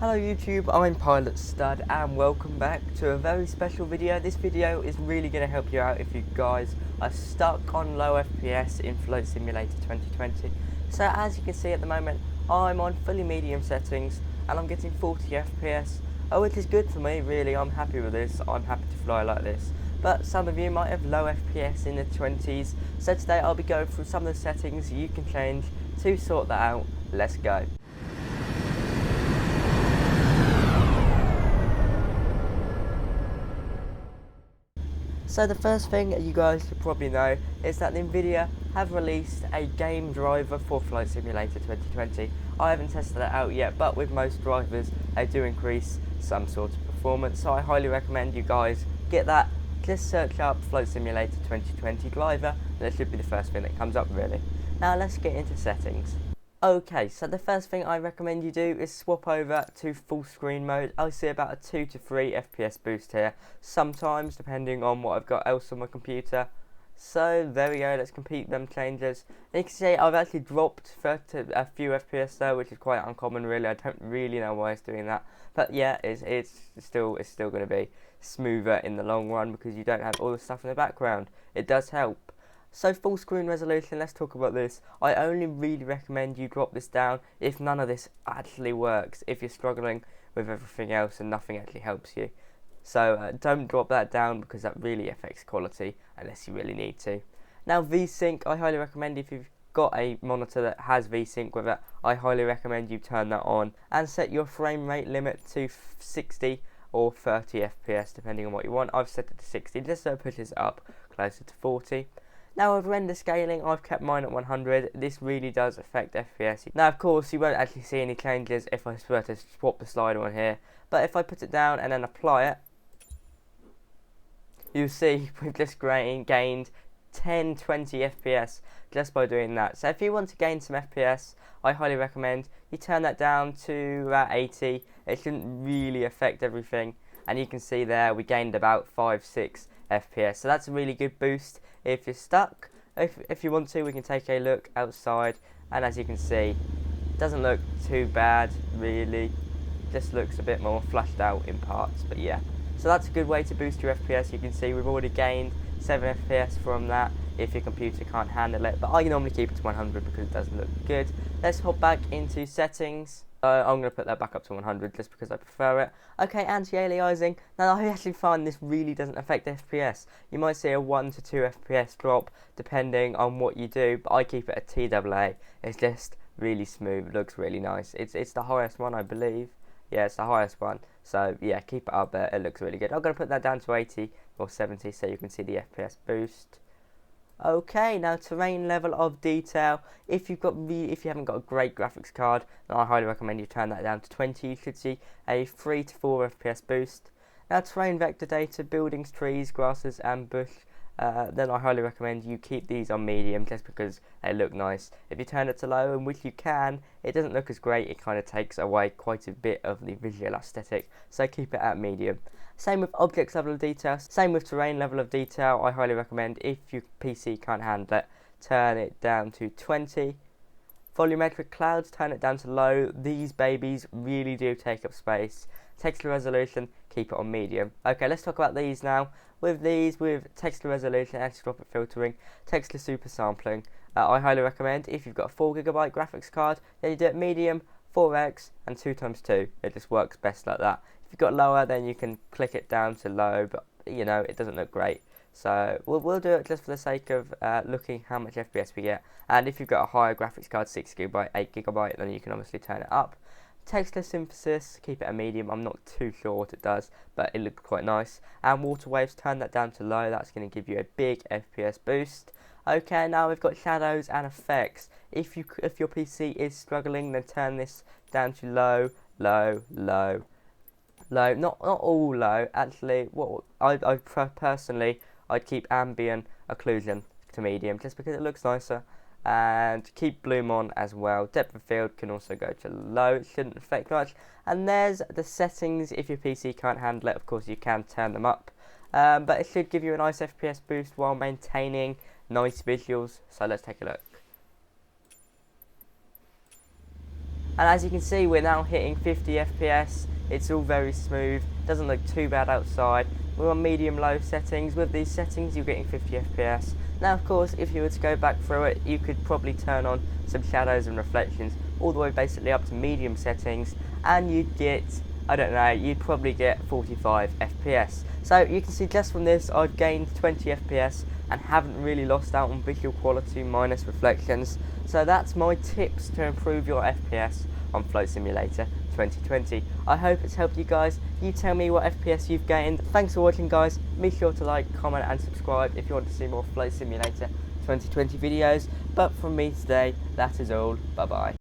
Hello YouTube, I'm Pilot Stud and welcome back to a very special video. This video is really going to help you out if you guys are stuck on low FPS in Flight Simulator 2020. So as you can see at the moment, I'm on fully medium settings and I'm getting 40 FPS, which is good for me really. I'm happy with this, I'm happy to fly like this. But some of you might have low FPS in the 20s, so today I'll be going through some of the settings you can change to sort that out. Let's go. So the first thing you guys should probably know is that NVIDIA have released a game driver for Flight Simulator 2020. I haven't tested it out yet, but with most drivers they do increase some sort of performance, so I highly recommend you guys get that. Just search up Flight Simulator 2020 driver and it should be the first thing that comes up really. Now let's get into settings. Okay, so the first thing I recommend you do is swap over to full screen mode. I see about a 2 to 3 FPS boost here, sometimes depending on what I've got else on my computer. So there we go, let's complete them changes. And you can see I've actually dropped a few FPS there, which is quite uncommon really. I don't really know why it's doing that. But yeah, it's still going to be smoother in the long run because you don't have all the stuff in the background. It does help. So full screen resolution, let's talk about this. I only really recommend you drop this down if none of this actually works, if you're struggling with everything else and nothing actually helps you. So don't drop that down because that really affects quality unless you really need to. Now VSync, I highly recommend if you've got a monitor that has VSync with it, I highly recommend you turn that on and set your frame rate limit to 60 or 30 FPS depending on what you want. I've set it to 60 just so it pushes up closer to 40. Now with render scaling, I've kept mine at 100. This really does affect FPS. Now of course you won't actually see any changes if I were to swap the slider on here, but if I put it down and then apply it, you'll see we've just gained 10-20 FPS just by doing that. So if you want to gain some FPS, I highly recommend you turn that down to about 80. It shouldn't really affect everything, and you can see there we gained about 5-6 FPS, so that's a really good boost if you're stuck. If you want to, we can take a look outside, and as you can see, it doesn't look too bad really, just looks a bit more flushed out in parts, but yeah. So that's a good way to boost your FPS. You can see we've already gained 7 FPS from that if your computer can't handle it, but I normally keep it to 100 because it doesn't look good. Let's hop back into settings. I'm going to put that back up to 100 just because I prefer it. Okay, anti-aliasing. Now I actually find this really doesn't affect FPS. You might see a 1 to 2 FPS drop depending on what you do, but I keep it at TAA. It's just really smooth, it looks really nice. It's the highest one, I believe. Yeah, it's the highest one. So yeah, keep it up there, it looks really good. I'm going to put that down to 80 or 70 so you can see the FPS boost. Okay, now terrain level of detail. If you haven't got a great graphics card, then I highly recommend you turn that down to 20. You should see a 3 to 4 FPS boost. Now terrain vector data, buildings, trees, grasses and bush. Then I highly recommend you keep these on medium just because they look nice. If you turn it to low, and which you can, it doesn't look as great. It kind of takes away quite a bit of the visual aesthetic, so keep it at medium. Same with objects level of detail, same with terrain level of detail. I highly recommend if your PC can't handle it, turn it down to 20. Volumetric clouds, turn it down to low. These babies really do take up space. Texture resolution, keep it on medium. Okay, let's talk about these now. With texture resolution, anisotropic filtering, texture super sampling, I highly recommend if you've got a 4GB graphics card, then you do it medium, 4x and 2x2. It just works best like that. If you've got lower, then you can click it down to low, but you know it doesn't look great. So we'll do it just for the sake of looking how much FPS we get. And if you've got a higher graphics card, 6GB, 8GB, then you can obviously turn it up. Texture synthesis, keep it a medium. I'm not too sure what it does, but it looks quite nice. And water waves, turn that down to low. That's going to give you a big FPS boost. Okay, now we've got shadows and effects. If your PC is struggling, then turn this down to low, low, low, low. Not all low. Actually, what I personally I'd keep ambient occlusion to medium just because it looks nicer. And keep bloom on as well. Depth of field can also go to low, it shouldn't affect much. And there's the settings. If your PC can't handle it, of course you can turn them up, but it should give you a nice FPS boost while maintaining nice visuals. So let's take a look. And as you can see, we're now hitting 50 FPS. It's all very smooth, doesn't look too bad outside. We're on medium-low settings. With these settings, you're getting 50 FPS. Now, of course, if you were to go back through it, you could probably turn on some shadows and reflections all the way basically up to medium settings, and you'd get, I don't know, you'd probably get 45 FPS. So you can see just from this, I've gained 20 FPS and haven't really lost out on visual quality minus reflections. So that's my tips to improve your FPS on Flight Simulator 2020. I hope it's helped you guys. You tell me what FPS you've gained. Thanks for watching, guys. Be sure to like, comment and subscribe if you want to see more Flight Simulator 2020 videos. But from me today, that is all. Bye bye.